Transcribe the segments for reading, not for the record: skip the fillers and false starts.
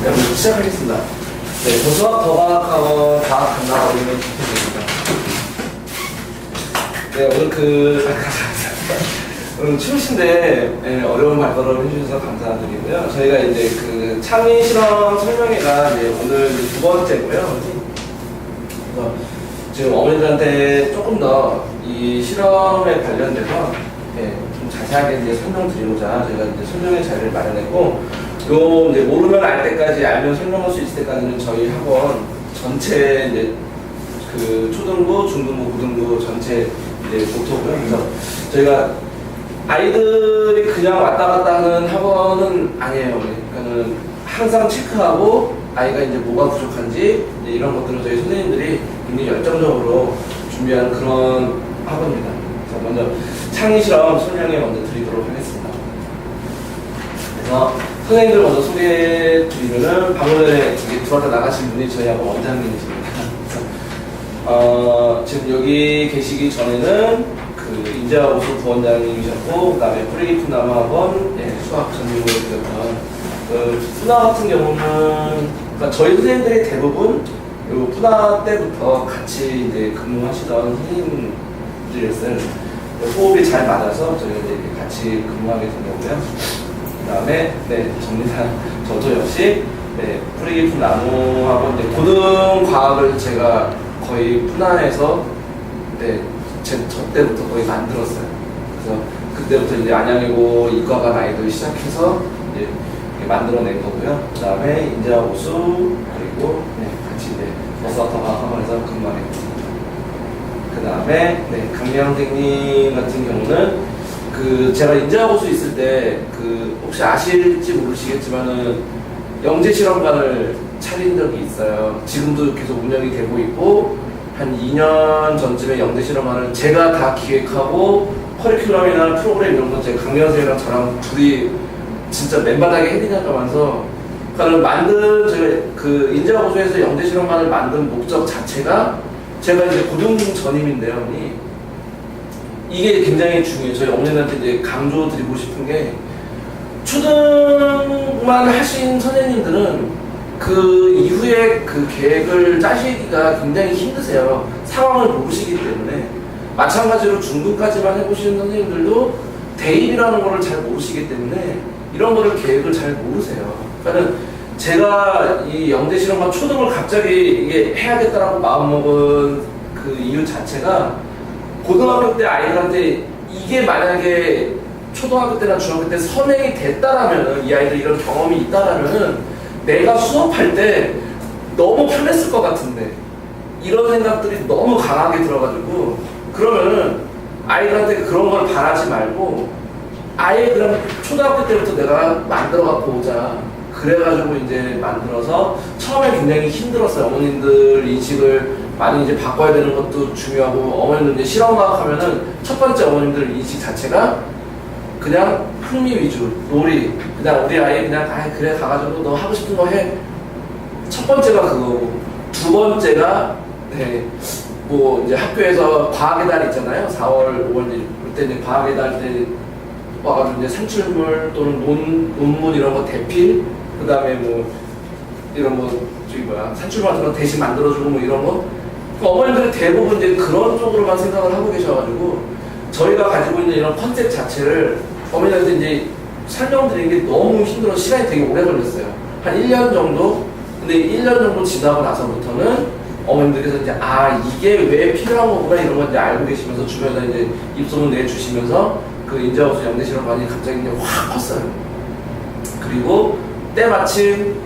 네, 오늘 시작하겠습니다. 네, 고수학 더과학학원 과학 감당 어린이 김태진입니다. 네, 오늘 오늘 추우신데 네, 어려운 발걸음 해주셔서 감사드리고요. 저희가 이제 그 창의 실험 설명회가 이제 오늘 두 번째고요. 그래서 지금 어머니들한테 조금 더 이 실험에 관련돼서 네, 좀 자세하게 이제 설명드리고자 저희가 이제 설명회 자리를 마련했고, 요 이제 모르면 알 때까지, 알면 설명할 수 있을 때까지는 저희 학원 전체 이제 그 초등부, 중등부, 고등부 전체 이제 모토고요. 그래서 저희가 아이들이 그냥 왔다 갔다 하는 학원은 아니에요. 그러니까는 항상 체크하고 아이가 이제 뭐가 부족한지 이제 이런 것들을 저희 선생님들이 굉장히 열정적으로 준비한 그런 학원입니다. 그래서 먼저 창의 실험 설명회 먼저 드리도록 하겠습니다. 그래서 선생님들 먼저 소개해 드리면은 방금 전에 들어왔다 나가신 분이 저희 학원 원장님이십니다. 그래서 지금 여기 계시기 전에는 그 인재학 오수 부원장님이셨고, 그 다음에 프리기프 남학원 수학 전문으로 계셨던 푸나 같은 경우는, 그러니까 저희 선생님들이 대부분 요 푸나 때부터 같이 이제 근무하시던 선생님들이었어요. 호흡이 잘 맞아서 저희가 이제 같이 근무하게 된 거고요. 그 다음에 정리상 저도 역시 프리기프 나무학원 고등과학을 제가 거의 푸나에서 저 때부터 거의 만들었어요. 그래서 그때부터 이제 안양이고 이과가 아이들 시작해서 이제 만들어낸 거고요. 그 다음에 인재학 오수 그리고 같이 이제 버스와터과학원에서 근무하게 됐습니다. 그 다음에 강명 선생님 같은 경우는 그 제가 인재학 오수 있을 때 그 혹시 아실지 모르시겠지만은 영재 실험관을 차린 적이 있어요. 지금도 계속 운영이 되고 있고, 한 2년 전쯤에 영재 실험관을 제가 다 기획하고 커리큘럼이나 프로그램 이런 거 제가 강명 선생님이랑 저랑 둘이 진짜 맨바닥에 헤딩하면서 만든 제가 그 인재학 오수에서 영재 실험관을 만든 목적 자체가 제가 이제 고등 전임인데요, 어머니. 이게 굉장히 중요해요. 저희 어머니한테 이제 강조드리고 싶은 게, 초등만 하신 선생님들은 그 이후에 그 계획을 짜시기가 굉장히 힘드세요. 상황을 모르시기 때문에. 마찬가지로 중등까지만 해보시는 선생님들도 대입이라는 거를 잘 모르시기 때문에 이런 거를 계획을 잘 모르세요. 그러니까 제가 이 영재 실험과 초등을 갑자기 이게 해야겠다라고 마음먹은 그 이유 자체가, 고등학교 때 아이들한테 이게 만약에 초등학교 때나 중학교 때 선행이 됐다라면은, 이 아이들 이런 경험이 있다라면은 내가 수업할 때 너무 편했을 것 같은데, 이런 생각들이 너무 강하게 들어가지고, 그러면은 아이들한테 그런 걸 바라지 말고 아예 그럼 초등학교 때부터 내가 만들어 갖고 오자. 그래가지고 이제 만들어서 처음에 굉장히 힘들었어요. 어머님들 인식을 많이 이제 바꿔야 되는 것도 중요하고, 어머님들 이제 실험과학 하면은 첫 번째 어머님들 인식 자체가 그냥 흥미 위주, 놀이, 그냥 우리 아이 그냥 그래 가가지고 너 하고 싶은 거 해. 첫 번째가 그거고, 두 번째가 뭐 이제 학교에서 과학의 달 있잖아요. 4월, 5월 그때 이제 과학의 달 때 와가지고 이제 산출물 또는 논문 이런 거 대필, 그 다음에 뭐 이런 뭐 산출물 같은 거 대신 만들어주고 뭐 이런 거. 어머님들이 대부분 이제 그런 쪽으로만 생각을 하고 계셔가지고, 저희가 가지고 있는 이런 컨셉 자체를 어머니한테 이제 설명드리는 게 너무 힘들어. 시간이 되게 오래 걸렸어요. 한 1년 정도? 근데 1년 정도 지나고 나서부터는 어머님들께서 이제 이게 왜 필요한 거구나 이런 걸 이제 알고 계시면서 주변에 이제 입소문 내주시면서 그 인재학 오수 영재 실험관이 갑자기 이제 확 컸어요. 그리고 때마침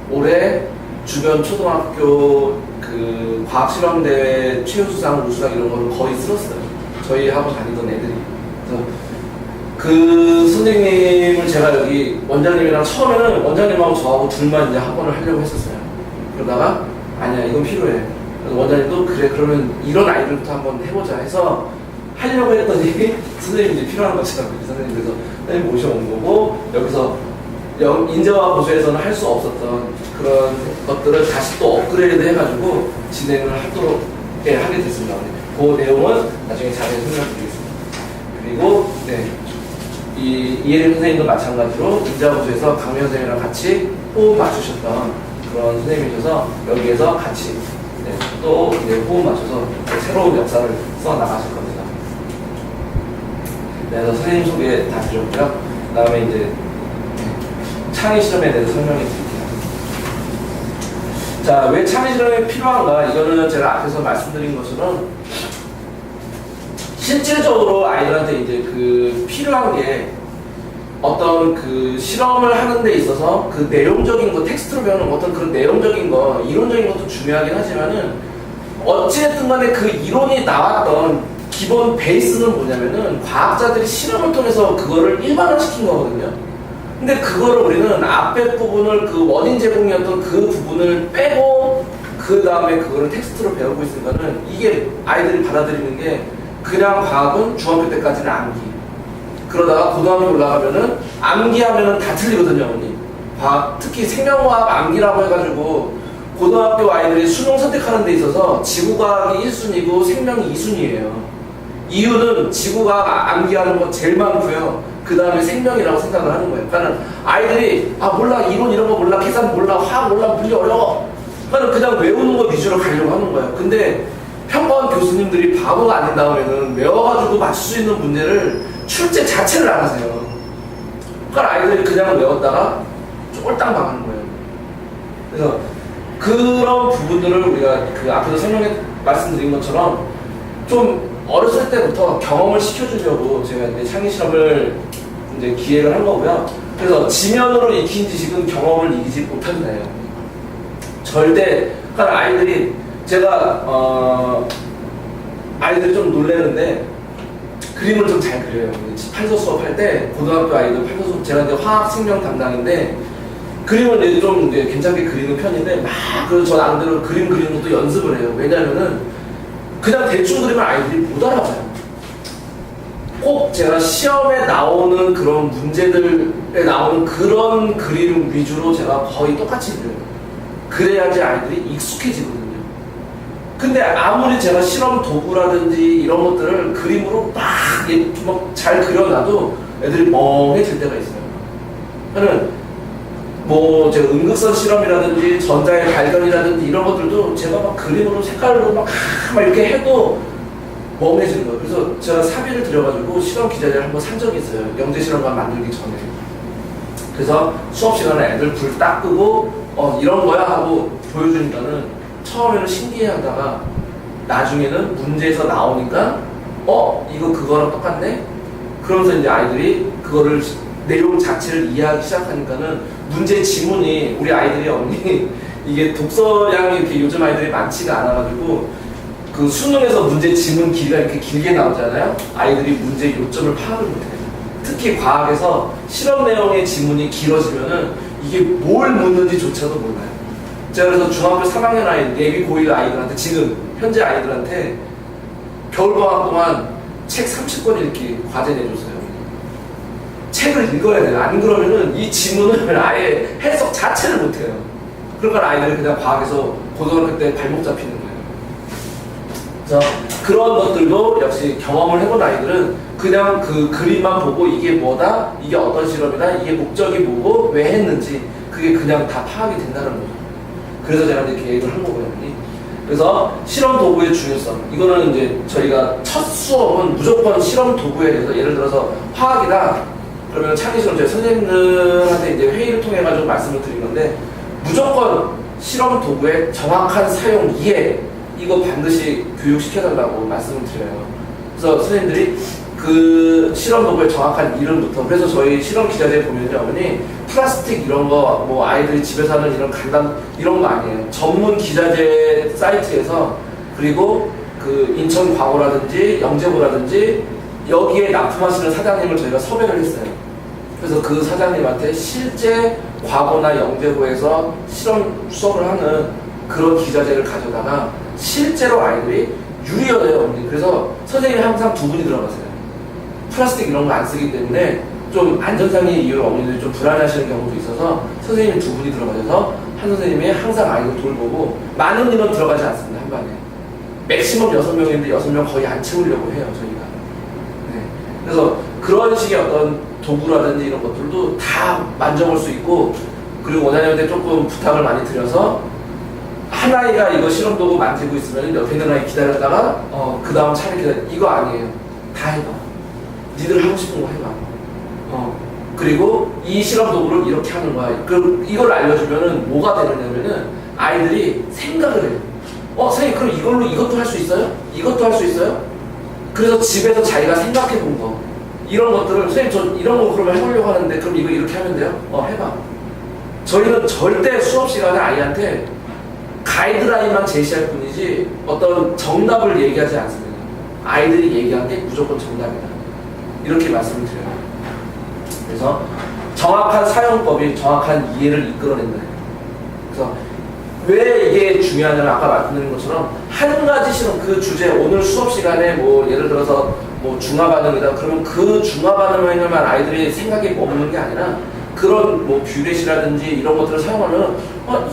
올해 주변 초등학교 그 과학실험대회 최우수상, 우수상 이런 거를 거의 쓸었어요. 저희 하고 다니던 애들이. 그래서 그 선생님을 제가 여기 원장님이랑 처음에는 원장님하고 저하고 둘만 이제 학원을 하려고 했었어요. 그러다가 아니야, 이건 필요해. 그래서 원장님도 그래, 그러면 이런 아이들부터 한번 해보자 해서 하려고 했더니 선생님이 필요한 것처럼 선생님, 그래서 선생님 모셔온 거고, 여기서 인재와 보수에서는 할 수 없었던 그런 것들을 다시 또 업그레이드 해가지고 진행을 하도록 하게 됐습니다. 그 내용은 나중에 자세히 설명드리겠습니다. 그리고 이 이혜림 선생님도 마찬가지로 인자구조에서 강명 선생님이랑 같이 호흡 맞추셨던 그런 선생님이셔서 여기에서 같이 또 이제 호흡 맞춰서 새로운 역사를 써 나가실 겁니다. 그래서 선생님 소개 다 드렸고요. 그 다음에 이제 창의 실험에 대해서 설명해 드릴게요. 자, 왜 창의 실험이 필요한가? 이거는 제가 앞에서 말씀드린 것처럼 실질적으로 아이들한테 이제 그 필요한 게 어떤 그 실험을 하는 데 있어서 그 내용적인 거, 텍스트로 배우는 어떤 그런 내용적인 거, 이론적인 것도 중요하긴 하지만은 어찌됐든 간에 그 이론이 나왔던 기본 베이스는 뭐냐면은 과학자들이 실험을 통해서 그거를 일반화시킨 거거든요. 근데 그거를 우리는 앞에 부분을 그 원인 제공이었던 그 부분을 빼고 그 다음에 그거를 텍스트로 배우고 있으니까는 이게 아이들이 받아들이는 게 그냥 과학은 중학교 때까지는 암기. 그러다가 고등학교 올라가면은 암기하면은 다 틀리거든요, 어머니. 과학, 특히 생명과학 암기라고 해가지고 고등학교 아이들이 수능 선택하는 데 있어서 지구과학이 1순위고 생명이 2순위예요. 이유는 지구과학 암기하는 거 제일 많고요. 그 다음에 생명이라고 생각을 하는 거예요. 그러니까 아이들이 몰라, 이론 이런 거 몰라, 계산 몰라, 화학 몰라, 문제 어려워. 그러니까 그냥 외우는 거 위주로 가려고 하는 거예요. 근데 평범한 교수님들이 바보가 아닌 다음에는 외워가지고 맞출 수 있는 문제를 출제 자체를 안 하세요. 그러니까 아이들이 그냥 외웠다가 쫄딱 망하는 거예요. 그래서 그런 부분들을 우리가 그 앞에서 말씀드린 것처럼 좀 어렸을 때부터 경험을 시켜주려고 제가 이제 창의 실험을 이제 기획을 한 거고요. 그래서 지면으로 익힌 지식은 경험을 이기지 못한다요. 절대. 그러니까 아이들이 제가 아이들이 좀 놀래는데 그림을 좀 잘 그려요. 팔서 수업할 때 고등학교 아이들 팔서 수업 제가 이제 화학 생명 담당인데 그림을 이제 좀 이제 괜찮게 그리는 편인데 막 그래서 저 나름대로 그림 그리는 것도 연습을 해요. 왜냐면은 그냥 대충 그리면 아이들이 못 알아봐요. 꼭 제가 시험에 나오는 그런 문제들에 나오는 그런 그림 위주로 제가 거의 똑같이 그려요. 그래야지 아이들이 익숙해지거든요. 근데 아무리 제가 실험 도구라든지 이런 것들을 그림으로 막 잘 그려놔도 애들이 멍해질 때가 있어요. 저는 뭐 제가 음극선 실험이라든지 전자의 발견이라든지 이런 것들도 제가 막 그림으로 색깔로 막 이렇게 해도 멍해지는 거예요. 그래서 제가 사비를 들여가지고 실험 기자재를 한번 산 적이 있어요. 영재 실험관 만들기 전에. 그래서 수업 시간에 애들 불 딱 끄고 이런 거야 하고 보여주니까는 처음에는 신기해하다가 나중에는 문제에서 나오니까 이거 그거랑 똑같네? 그러면서 이제 아이들이 그거를 내용 자체를 이해하기 시작하니까는 문제 지문이 우리 아이들이 언니 이게 독서량이 이렇게 요즘 아이들이 많지가 않아가지고 그 수능에서 문제 지문 길이가 이렇게 길게 나오잖아요. 아이들이 문제 요점을 파악을 못해요. 특히 과학에서 실험 내용의 지문이 길어지면은 이게 뭘 묻는지조차도 몰라요. 제가 그래서 중학교 3학년 아이, 예비 고1 아이들한테 지금 현재 아이들한테 겨울방학 동안 책 30권 읽기 과제 내줬어요. 책을 읽어야 돼요. 안 그러면은 이 지문을 아예 해석 자체를 못해요. 그러니까 아이들이 그냥 과학에서 고등학교 때 발목 잡히는 거예요. 그래서 그런 것들도 역시 경험을 해본 아이들은 그냥 그 그림만 보고 이게 뭐다, 이게 어떤 실험이다, 이게 목적이 뭐고 왜 했는지 그게 그냥 다 파악이 된다는 거죠. 그래서 제가 이제 계획을 한 거고요. 그래서 실험 도구의 중요성. 이거는 이제 저희가 첫 수업은 무조건 실험 도구에 대해서 예를 들어서 화학이다. 그러면 창의 실험 저희 선생님들한테 이제 회의를 통해 가지고 말씀을 드린 건데 무조건 실험 도구의 정확한 사용 이해 이거 반드시 교육시켜달라고 말씀을 드려요. 그래서 선생님들이 그 실험 도구의 정확한 이름부터 그래서 저희 실험 기자재 보면요, 어머니 플라스틱 이런 거 뭐 아이들이 집에서 하는 이런 간단 이런 거 아니에요. 전문 기자재 사이트에서 그리고 그 인천 광호라든지 영재고라든지 여기에 납품하시는 사장님을 저희가 섭외를 했어요. 그래서 그 사장님한테 실제 과거나 영재고에서 실험 수업을 하는 그런 기자재를 가져다가 실제로 아이들이 유리여대요. 그래서 선생님이 항상 두 분이 들어가세요. 플라스틱 이런 거 안 쓰기 때문에 좀 안전상의 이유로 어머니들이 좀 불안해하시는 경우도 있어서 선생님이 두 분이 들어가셔서 한 선생님이 항상 아이들 돌보고 많은 인원 들어가지 않습니다. 한 반에 맥시멈 6명인데 6명 거의 안 채우려고 해요. 저희가. 네. 그래서 그런 식의 어떤 도구라든지 이런 것들도 다 만져볼 수 있고, 그리고 원장님한테 조금 부탁을 많이 드려서 한 아이가 이거 실험 도구 만지고 있으면 옆에 있는 아이 기다렸다가 그 다음 차례 기다려. 이거 아니에요. 다 해봐. 니들 하고 싶은 거 해봐. 그리고 이 실험 도구를 이렇게 하는 거야. 이걸 알려주면은 뭐가 되느냐면은 아이들이 생각을 해요. 선생님 그럼 이걸로 이것도 할 수 있어요? 이것도 할 수 있어요? 그래서 집에서 자기가 생각해 본 거, 이런 것들을 선생님 저 이런 거 그러면 해보려고 하는데 그럼 이거 이렇게 하면 돼요? 해봐. 저희는 절대 수업 시간에 아이한테 가이드라인만 제시할 뿐이지 어떤 정답을 얘기하지 않습니다. 아이들이 얘기한 게 무조건 정답이다. 이렇게 말씀을 드려요. 그래서 정확한 사용법이 정확한 이해를 이끌어낸다. 그래서 왜 이게 중요하냐면 아까 말씀드린 것처럼 한 가지 실험, 그 주제, 오늘 수업 시간에 뭐 예를 들어서 뭐 중화반응이다 그러면 그 중화반응에만 아이들이 생각이 머무는 게 아니라 그런 뭐 뷰렛이라든지 이런 것들을 사용하면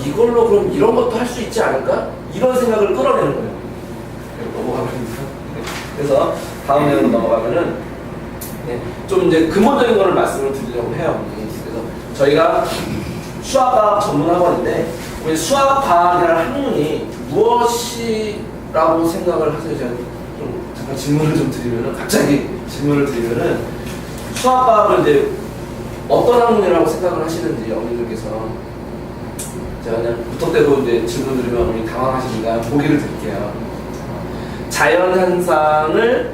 이걸로 그럼 이런 것도 할 수 있지 않을까? 이런 생각을 끌어내는 거예요. 넘어가면서 그래서 다음 내용으로 넘어가면은 좀 이제 근본적인 거를 말씀을 드리려고 해요. 그래서 저희가 수학과학 전문학원인데 우리 수학과학이라는 학문이 무엇이라고 생각을 하세요? 제가 좀 잠깐 질문을 좀 드리면은 갑자기 질문을 드리면은 수학과학을 이제 어떤 학문이라고 생각을 하시는지 어머니들께서 제가 그냥 부탁대로 이제 질문 드리면 어머니 당황하시니까 보기를 드릴게요. 자연 현상을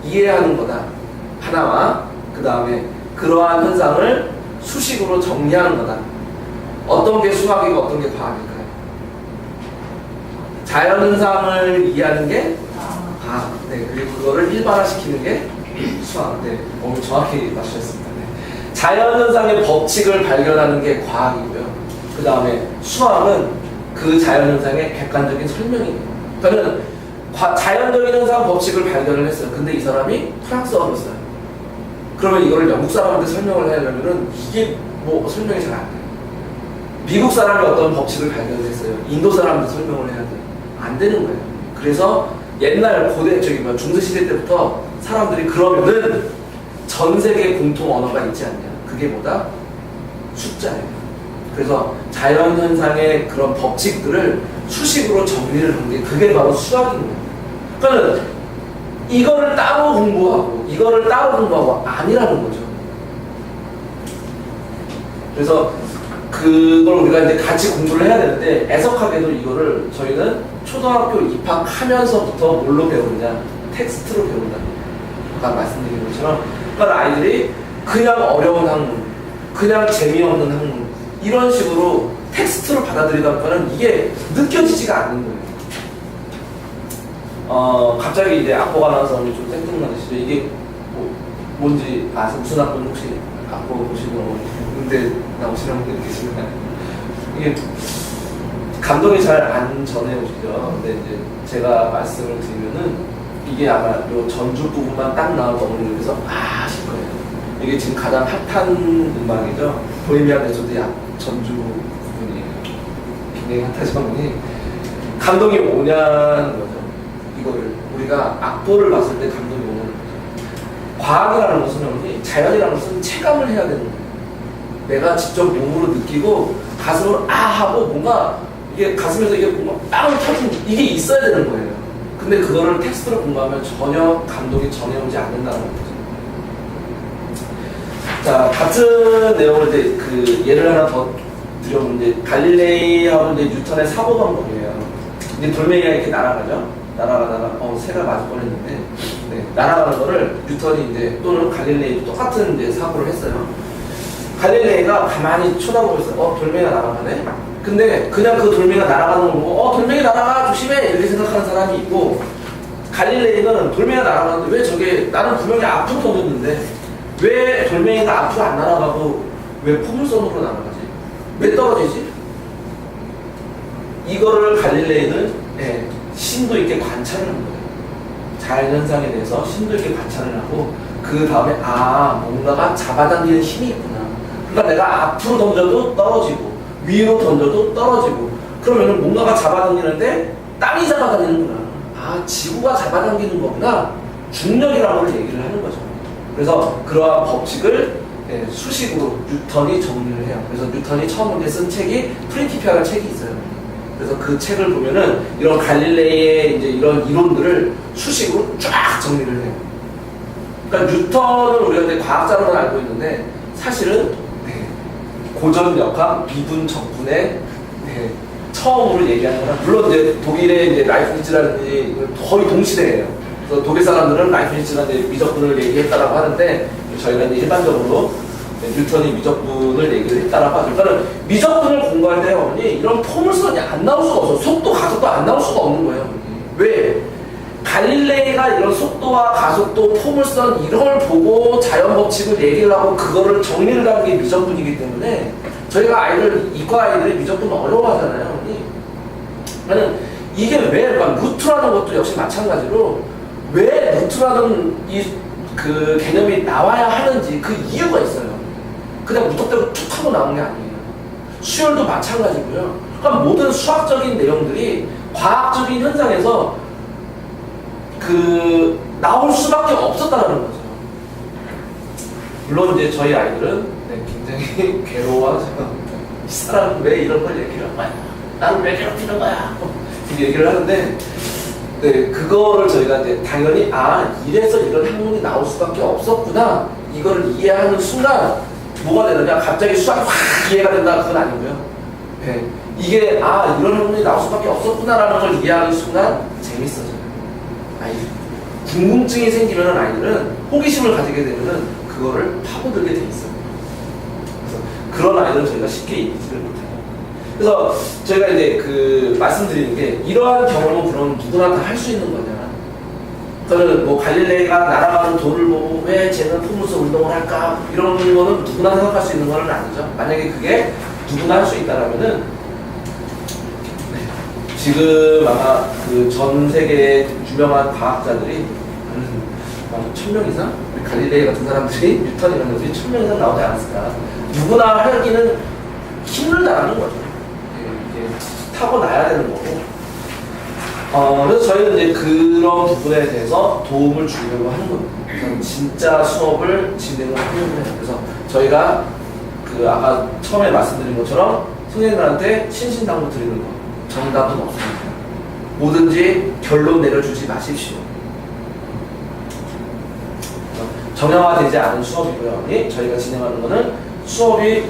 이해하는 거다 하나와 그 다음에 그러한 현상을 수식으로 정리하는 거다. 어떤 게 수학이고 어떤 게 과학일까요? 자연 현상을 이해하는 게 과학. 네, 그리고 그거를 일반화시키는 게 수학. 네, 정확히 맞추셨습니다. 네. 자연 현상의 법칙을 발견하는 게 과학이고요. 그 다음에 수학은 그 자연 현상의 객관적인 설명이에요. 그러니까는 자연적인 현상 법칙을 발견을 했어요. 근데 이 사람이 프랑스어를 써요. 그러면 이거를 영국 사람한테 설명을 하려면은 이게 뭐 설명이 잘 안 돼요. 미국 사람이 어떤 법칙을 발견했어요. 인도 사람도 설명을 해야 돼요. 안 되는 거예요. 그래서 옛날 고대 중세시대 때부터 사람들이 그러면은 전 세계 공통 언어가 있지 않냐. 그게 뭐다? 숫자예요. 그래서 자연현상의 그런 법칙들을 수식으로 정리를 한 게 그게 바로 수학인 거예요. 그러니까 이거를 따로 공부하고 이거를 따로 공부하고 아니라는 거죠. 그래서 그걸 우리가 이제 같이 공부를 해야 되는데 애석하게도 이거를 저희는 초등학교 입학하면서부터 뭘로 배우느냐? 텍스트로 배운다. 아까 말씀드린 것처럼 그러니까 아이들이 그냥 어려운 학문, 그냥 재미없는 학문 이런 식으로 텍스트로 받아들이다 보면 이게 느껴지지가 않는 거예요. 갑자기 이제 악보가 나와서 좀 생뚱맞으시죠? 이게 뭔지 아세요? 무슨 악보 혹시 악보 보시고 근데 나오시는 분들 계시나요? 이게 감독이 잘 안 전해오시죠? 근데 이제 제가 말씀을 드리면은 이게 아마 요 전주 부분만 딱 나와서 어머니 그래서 하실 거예요. 이게 지금 가장 핫한 음악이죠. 보헤미안 랩소디 전주 부분이에요. 굉장히 핫하죠, 어머니. 감동이 오냐는 거죠. 이거를 우리가 악보를 봤을 때 감동이 오는 거죠. 과학이라는 것은 어머니, 자연이라는 것은 체감을 해야 되는 거예요. 내가 직접 몸으로 느끼고 가슴으로 하고 뭔가 이게 가슴에서 이게 뭔가 빵 터진 이게 있어야 되는 거예요. 근데 그거를 텍스트로 공부하면 전혀 감동이 전해오지 않는다는 거죠. 자, 같은 내용을 이제 그 예를 하나 더 드려보면 이제 갈릴레이하고 이제 뉴턴의 사고 방법이에요. 이제 돌멩이가 이렇게 날아가죠. 날아가다가 새가 맞을 뻔했는데 날아가는 거를 뉴턴이 이제 또는 갈릴레이도 똑같은 이제 사고를 했어요. 갈릴레이가 가만히 쳐다보고 있어요. 돌멩이가 날아가네? 근데 그냥 그 돌멩이가 날아가는 걸 보고 돌멩이 날아가 조심해! 이렇게 생각하는 사람이 있고 갈릴레이는 돌멩이가 날아가는데 왜 저게 나는 분명히 앞으로 던졌는데 왜 돌멩이가 앞으로 안 날아가고 왜 포물선으로 날아가지? 왜 떨어지지? 이거를 갈릴레이는 심도 있게 관찰을 한 거예요. 자연현상에 대해서 심도 있게 관찰을 하고 그 다음에 뭔가가 잡아당기는 힘이 있구나. 그러니까 내가 앞으로 던져도 떨어지고 위로 던져도 떨어지고 그러면은 뭔가가 잡아당기는데 땅이 잡아당기는구나. 지구가 잡아당기는 거구나. 중력이라고 얘기를 하는 거죠. 그래서 그러한 법칙을 수식으로 뉴턴이 정리를 해요. 그래서 뉴턴이 처음 쓴 책이 프린티피아라는 책이 있어요. 그래서 그 책을 보면은 이런 갈릴레이의 이제 이런 이론들을 수식으로 쫙 정리를 해요. 그러니까 뉴턴을 우리가 이제 과학자로는 알고 있는데 사실은 고전역학 미분적분의 처음으로 얘기하는 거라. 물론 이제 독일의 이제 라이프니츠라는 거의 동시대예요. 그래서 독일 사람들은 라이프니츠라는 미적분을 얘기했다라고 하는데 저희가 이제 일반적으로 뉴턴이 미적분을 얘기를 했다라고 하죠. 그러니까 미적분을 공부할 때 어머니 이런 포물선이 안 나올 수가 없어. 속도, 가속도 안 나올 수가 없는 거예요. 왜? 갈릴레이가 이런 속도와 가속도, 포물선 이런 걸 보고 자연 법칙을 얘기를 하고 그거를 정리를 하는 게 미적분이기 때문에 저희가 이과 아이들이 미적분 어려워하잖아요. 그러니까 이게 왜, 그러니까 루트라는 것도 역시 마찬가지로 왜 루트라는 그 개념이 나와야 하는지 그 이유가 있어요. 그냥 무턱대로 툭 하고 나온 게 아니에요. 수열도 마찬가지고요. 그러니까 모든 수학적인 내용들이 과학적인 현상에서 나올 수밖에 없었다는 거죠. 물론 이제 저희 아이들은 굉장히 괴로워하죠. 이 사람은 왜 이런 걸 얘기를 한 거야? 나를 왜 괴롭히는 거야? 이렇게 얘기를 하는데 그거를 저희가 이제 당연히 이래서 이런 학문이 나올 수밖에 없었구나 이거를 이해하는 순간 뭐가 되느냐? 갑자기 수학이 확 이해가 된다 그건 아니고요. 이게 이런 학문이 나올 수밖에 없었구나라는 걸 이해하는 순간 재밌어져요. 아이들 궁금증이 생기면 아이들은 호기심을 가지게 되면은 그거를 파고들게 돼 있어요. 그래서 그런 아이들은 저희가 쉽게 이기지를 못해요. 그래서 저희가 이제 말씀드리는 게 이러한 경험은 그럼 누구나 다 할 수 있는 거냐. 저는 뭐 갈릴레이가 날아가는 돌을 보고 왜 쟤는 포물선 운동을 할까 이런 거는 누구나 생각할 수 있는 건 아니죠. 만약에 그게 누구나 할 수 있다라면은 지금 아마 전 세계의 유명한 과학자들이 한 1000명 이상? 갈릴레이 같은 사람들이 뉴턴 이런 것들이 1000명 이상 나오지 않았을까. 누구나 하기는 힘들다는 거죠. 이게 타고나야 되는 거고. 그래서 저희는 이제 그런 부분에 대해서 도움을 주려고 하는 거예요. 진짜 수업을 진행을 하려고 해요. 그래서 저희가 아까 처음에 말씀드린 것처럼 선생님들한테 신신당부 드리는 거. 정답은 없습니다. 뭐든지 결론 내려주지 마십시오. 정형화되지 않은 수업이고요. 저희가 진행하는 거는 수업이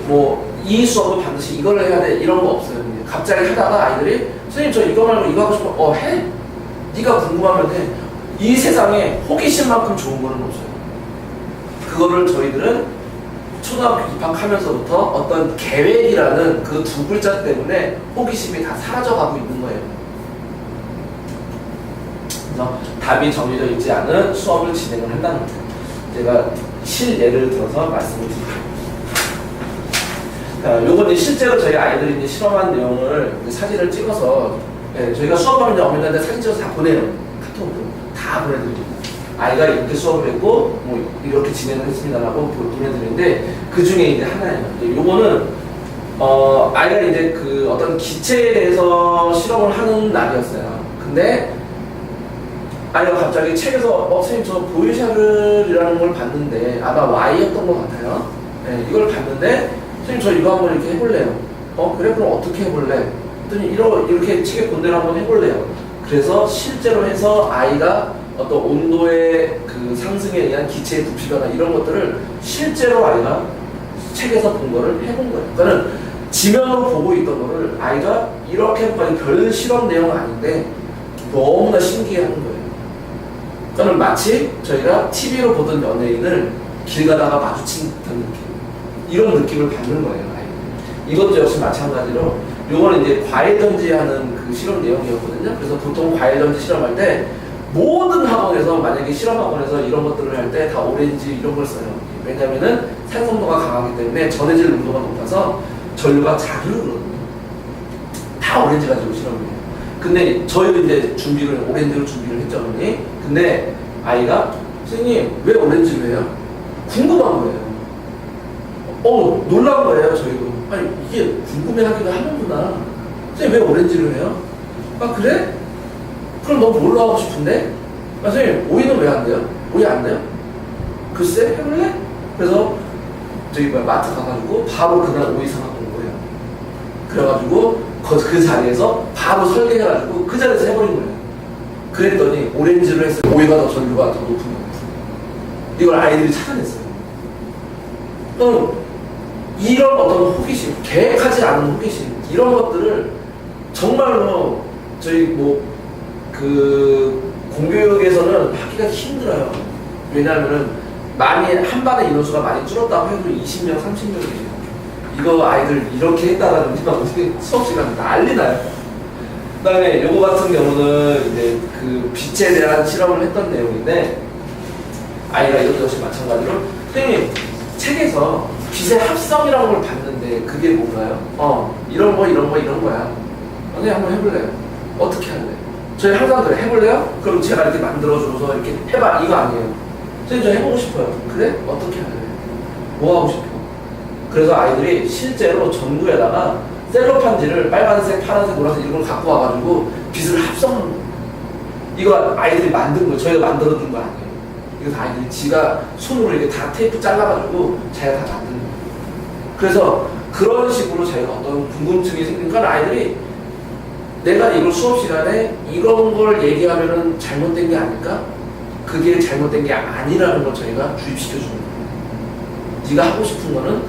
이 수업은 반드시 이걸 해야 돼 이런 거 없어요. 갑자기 하다가 아이들이 선생님 저 이거 말고 이거 하고 싶어. 해. 네가 궁금하면 해. 이 세상에 호기심만큼 좋은 거는 없어요. 그거를 저희들은 초등학교 입학하면서부터 어떤 계획이라는 그 두 글자 때문에 호기심이 다 사라져가고 있는 거예요. 그래서 답이 정해져 있지 않은 수업을 진행을 한다는 거예요. 제가 실예를 들어서 말씀을 드릴게요. 요건 실제로 저희 아이들이 실험한 내용을 사진을 찍어서 저희가 수업하면 어머니한테 사진 찍어서 다 보내요. 카톡으로 다 보내드립니다. 아이가 이렇게 수업을 했고 이렇게 진행을 했습니다라고 보내드리는데 그 중에 이제 하나예요. 요거는 아이가 이제 어떤 기체에 대해서 실험을 하는 날이었어요. 근데 아이가 갑자기 책에서 선생님 저 보이샤르이라는 걸 봤는데 아마 Y였던 것 같아요. 이걸 봤는데 선생님 저 이거 한번 이렇게 해볼래요. 그래 그럼 어떻게 해볼래? 했더니 이렇게 책에 본 대로 한번 해볼래요. 그래서 실제로 해서 아이가 어떤 온도의 상승에 의한 기체의 부피 변화 이런 것들을 실제로 아이가 책에서 본 거를 해본 거예요. 그러니까 지면으로 보고 있던 거를 아이가 이렇게 해보니 별 실험 내용은 아닌데 너무나 신기해하는 거예요. 그러니까 마치 저희가 TV로 보던 연예인을 길 가다가 마주친 듯한 느낌 이런 느낌을 받는 거예요. 아이들. 이것도 역시 마찬가지로 요거는 이제 과일전지하는 실험 내용이었거든요. 그래서 보통 과일전지 실험할 때 모든 학원에서 만약에 실험 학원에서 이런 것들을 할 때 다 오렌지 이런 걸 써요. 왜냐면은 산성도가 강하기 때문에 전해질 농도가 높아서 전류가 잘 흐르거든요. 다 오렌지 가지고 실험을 해요. 근데 저희도 이제 오렌지로 준비를 했죠. 근데 아이가 선생님 왜 오렌지로 해요? 궁금한 거예요. 놀란 거예요. 저희도. 아니 이게 궁금해하기도 하는구나. 선생님 왜 오렌지로 해요? 그래? 그럼 너 뭘로 하고 싶은데? 선생님 오이는 왜 안 돼요? 오이 안 돼요? 글쎄 해볼래? 그래서 저기 마트 가가지고 바로 그날 오이 사갖고 온 거예요. 그래가지고 그 자리에서 바로 설계해가지고 그 자리에서 해버린 거예요. 그랬더니 오렌지로 했을 때 오이가 더 전류가 더 높은 거예요. 이걸 아이들이 찾아냈어요. 이런 어떤 호기심, 계획하지 않은 호기심, 이런 것들을 정말로 저희 그 공교육에서는 하기가 힘들어요. 왜냐하면은 많이 한 반의 인원수가 많이 줄었다고 해도 20명, 30명이에요. 이거 아이들 이렇게 했다라는 게 수업 시간 난리 나요. 그다음에 요거 같은 경우는 이제 그 빛에 대한 실험을 했던 내용인데 아이가 이것도 역시 마찬가지로 선생님 책에서 빛의 합성이라는 걸 봤는데 그게 뭔가요? 이런 거야. 선생님 한번 해볼래요? 어떻게 할래? 저희 항상 그래. 해볼래요? 그럼 제가 이렇게 만들어줘서 이렇게 해봐. 이거 아니에요. 선생님 저 해보고 싶어요. 그래? 어떻게 할래? 뭐 하고 싶어? 그래서 아이들이 실제로 전구에다가 셀로판지를 빨간색, 파란색, 노란색 이런 걸 갖고 와가지고 빛을 합성하는 거예요. 이거 아이들이 만든 거예요. 저희가 만들어준 거 아니에요. 이거 다 아이들이 지가 손으로 이렇게 다 테이프 잘라가지고 자기가 다 만든 거예요. 그래서 그런 식으로 저희가 어떤 궁금증이 생기니까 아이들이 내가 이걸 수업 시간에 이런 걸 얘기하면은 잘못된 게 아닐까? 그게 잘못된 게 아니라는 걸 저희가 주입시켜 주는 거예요. 네가 하고 싶은 거는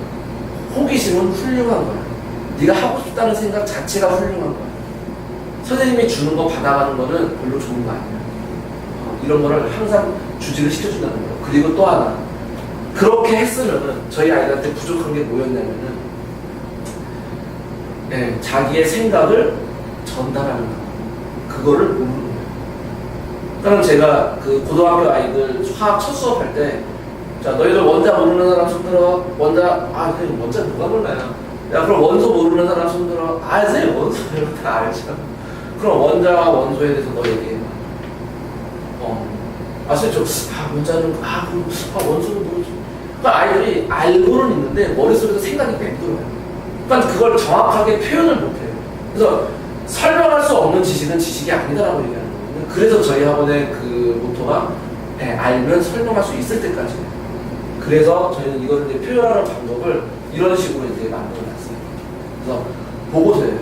호기심은 훌륭한 거야. 네가 하고 싶다는 생각 자체가 훌륭한 거야. 선생님이 주는 거 받아가는 거는 별로 좋은 거 아니야. 이런 거를 항상 주지를 시켜준다는 거예요. 그리고 또 하나 그렇게 했으면은 저희 아이들한테 부족한 게 뭐였냐면은 자기의 생각을 전달하는 거. 그거를 모르는 거예요. 그럼 제가 그 고등학교 아이들 화학 첫 수업할 때 자, 너희들 원자 모르는 사람 손들어. 선생님 원자 누가 몰라요? 야, 그럼 원소 모르는 사람 손들어. 선생님 원소 이런 거 다 알죠. 그럼 원자와 원소에 대해서 너 얘기해봐. 선생님 원자는, 원소는 모르지. 그러니까 아이들이 알고는 있는데 머릿속에서 생각이 맴돌아요. 그러니까 그걸 정확하게 표현을 못해요. 그래서 설명할 수 없는 지식은 지식이 아니다라고 얘기하는 거거든요. 그래서 저희 학원의 그 모토가 알면 설명할 수 있을 때까지. 그래서 저희는 이걸 이제 표현하는 방법을 이런 식으로 이제 만들어 놨어요. 그래서 보고서예요.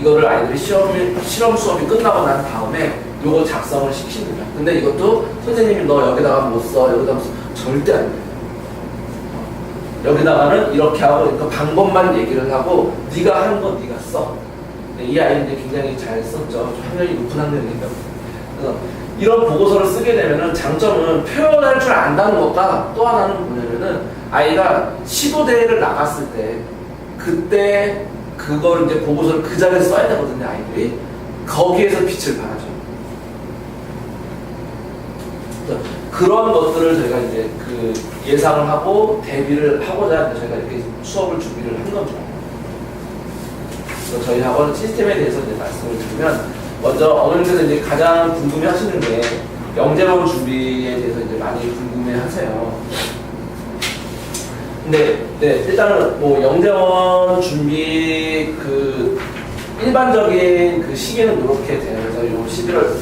이거를 아이들이 실험 수업이 끝나고 난 다음에 요거 작성을 시킵니다. 근데 이것도 선생님이 너 여기다가 못 써, 여기다가 못 써. 절대 안 돼요. 여기다가는 이렇게 하고 그 방법만 얘기를 하고 네가 한 거 네가 써. 이 아이는 이제 굉장히 잘 썼죠. 학년이 높은 학년이니까. 그래서 이런 보고서를 쓰게 되면은 장점은 표현할 줄 안다는 것과 또 하나는 뭐냐면은 아이가 시도대회를 나갔을 때 그때 그걸 이제 보고서를 그 자리에서 써야 되거든요. 아이들이 거기에서 빛을 발하죠. 그런 것들을 저희가 이제 그 예상을 하고 대비를 하고자 저희가 이렇게 수업을 준비를 한 겁니다. 그래서 저희 학원 시스템에 대해서 이제 말씀을 드리면 먼저 어머님께서 이제 가장 궁금해 하시는 게 영재원 준비에 대해서 이제 많이 궁금해 하세요. 근데 일단은 뭐 영재원 준비 그 일반적인 그 시기는 이렇게 돼요. 그래서 요 11월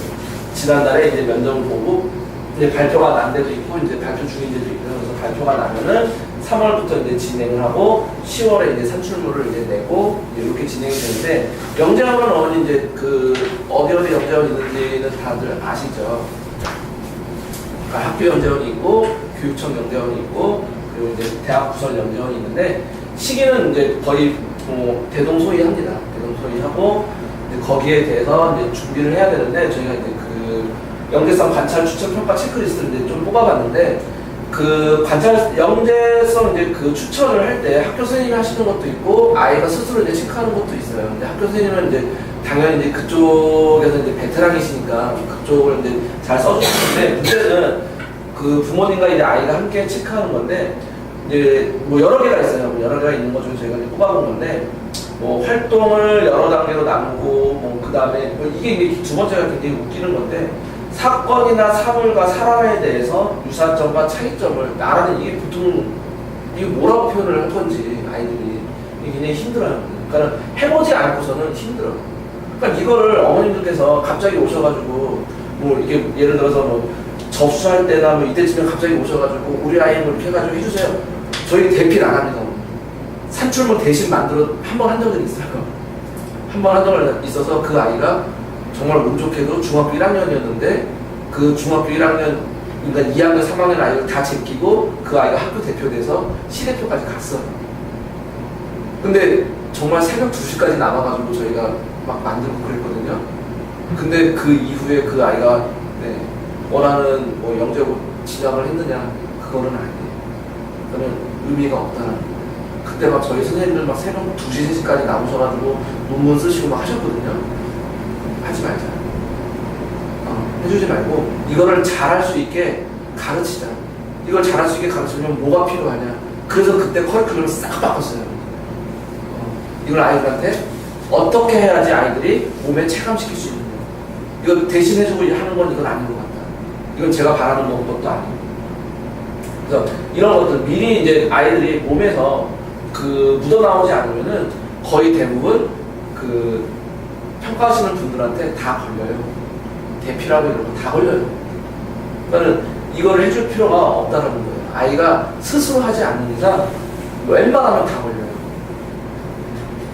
지난달에 이제 면접을 보고 이제 발표가 난 데도 있고 이제 발표 중인 데도 있고요. 그래서 발표가 나면은 3월부터 이제 진행을 하고 10월에 이제 산출물을 이제 내고 이렇게 진행이 되는데 영재원은 어머니 이제 그 어디 영재원 있는지는 다들 아시죠? 그러니까 학교 영재원이 있고 교육청 영재원이 있고 그리고 이제 대학 부설 영재원이 있는데 시기는 이제 거의 대동소이합니다. 대동소이하고 거기에 대해서 이제 준비를 해야 되는데 저희가 이제 그 영재성 관찰 추천 평가 체크리스트를 이제 좀 뽑아봤는데 그 관찰 영재성 이제 그 추천을 할 때 학교 선생님이 하시는 것도 있고 아이가 스스로 이제 체크하는 것도 있어요. 근데 학교 선생님은 이제 당연히 이제 그쪽에서 이제 베테랑이시니까 그쪽을 이제 잘 써주시는데 문제는 그 부모님과 이제 아이가 함께 체크하는 건데 이제 뭐 여러 개가 있어요. 여러 개가 있는 것 중에 저희가 이제 뽑아본 건데 뭐 활동을 여러 단계로 나누고 뭐 그 다음에 뭐 이게 두 번째가 굉장히 웃기는 건데 사건이나 사물과 사람에 대해서 유사점과 차이점을 나라는 이게 보통 이게 뭐라고 표현을 할 건지 아이들이 이게 굉장히 힘들어요. 그러니까 해보지 않고서는 힘들어요. 그러니까 이거를 어머님들께서 갑자기 오셔가지고 뭐 이게 예를 들어서 뭐 접수할 때나 뭐 이때쯤에 갑자기 오셔가지고 우리 아이 뭐 이렇게 해가지고 해주세요. 저희 대필 안 합니다. 산출문 대신 만들어 한 번 한 적은 있어요. 한 번 한 적은 있어서 그 아이가 정말 운 좋게도 중학교 1학년이었는데 그 중학교 1학년 그러니까 2학년 3학년 아이를 다 제끼고 그 아이가 학교 대표돼서 시대표까지 갔어요. 근데 정말 새벽 2시까지 남아가지고 저희가 막 만들고 그랬거든요. 근데 그 이후에 그 아이가 네, 원하는 뭐 영재고 진학을 했느냐 그거는 아니에요. 그거는 의미가 없다는 거예요. 그때 막 저희 선생님들 막 새벽 2시, 3시까지 나오셔가지고 논문 쓰시고 막 하셨거든요. 하지 말자. 해주지 말고 이거를 잘할 수 있게 가르치자. 이걸 잘할 수 있게 가르치려면 뭐가 필요하냐. 그래서 그때 커리큘럼을 싹 바꿨어요. 이걸 아이들한테 어떻게 해야지 아이들이 몸에 체감시킬 수 있느냐. 이거 대신 해주고 하는 건 이건 아닌 것 같다. 이건 제가 바라는 것도 아니고. 그래서 이런 것들 미리 이제 아이들이 몸에서 그 묻어나오지 않으면은 거의 대부분 그 평가하시는 분들한테 다 걸려요. 대피라고 이런 거 다 걸려요. 그러니까 이거를 해줄 필요가 없다는 거예요. 아이가 스스로 하지 않는 이상 웬만하면 다 걸려요.